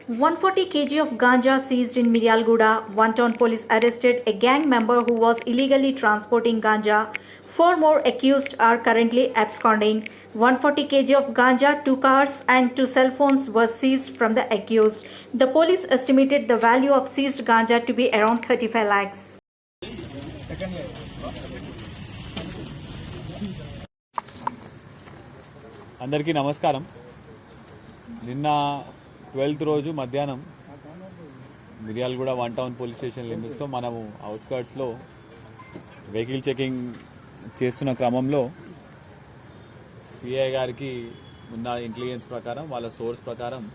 140 kg of ganja seized in Miryalguda. One town police arrested a gang member who was illegally transporting ganja. Four more accused are currently absconding. 140 kg of ganja, 2 cars and 2 cell phones were seized from the accused. The police estimated the value of seized ganja to be around 35 lakhs. అందరికీ నమస్కారం. నిన్న 12th రోజు మధ్యాహ్నం Miryalaguda one town police station లిమిట్స్లో మనము అవుట్స్కర్ట్స్లో vehicle checking చేస్తున్న క్రమంలో CI గారికి ఉన్న ఇంటెలిజెన్స్ ప్రకారం వాళ్ళ సోర్స్ ప్రకారం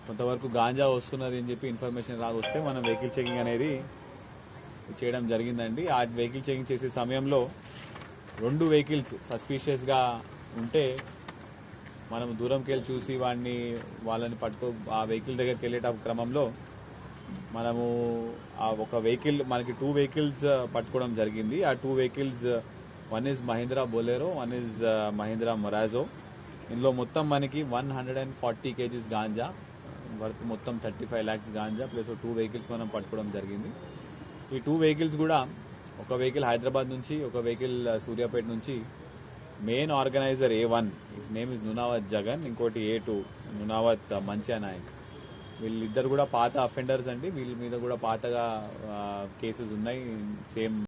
కొంతవరకు గాంజా వస్తున్నది అని చెప్పి ఇన్ఫర్మేషన్ వస్తే మనం వెహికల్ చెకింగ్ అనేది చేయడం జరిగిందండి. ఆ వెహికల్ చెకింగ్ చేసే సమయంలో 2 వెహికల్స్ సస్పీషియస్గా ఉంటే మనం దూరంకి వెళ్ళి చూసి వాళ్ళని ఆ వెహికల్ దగ్గరికి వెళ్ళే క్రమంలో మనము ఆ ఒక వెహికల్ మనకి 2 వెహికల్స్ పట్టుకోవడం జరిగింది. ఆ 2 vehicles one is Mahindra Bolero, one is Mahindra Marazzo. ఇందులో మొత్తం మనకి 140 kgs గాంజా వర్త్ మొత్తం 35 lakhs గాంజా ప్లస్ 2 వెహికల్స్ మనం పట్టుకోవడం జరిగింది. ఈ 2 వెహికల్స్ కూడా ఒక వెహికల్ హైదరాబాద్ నుంచి, ఒక వెహికల్ సూర్యాపేట నుంచి. Main organiser A1, his name is Nunavath Jagan, ఇంకోటి A2 నునావత్ మంచియా నాయక్. వీళ్ళిద్దరు కూడా పాత అఫెండర్స్ అండి. వీళ్ళ మీద కూడా పాతగా కేసెస్ ఉన్నాయి సేమ్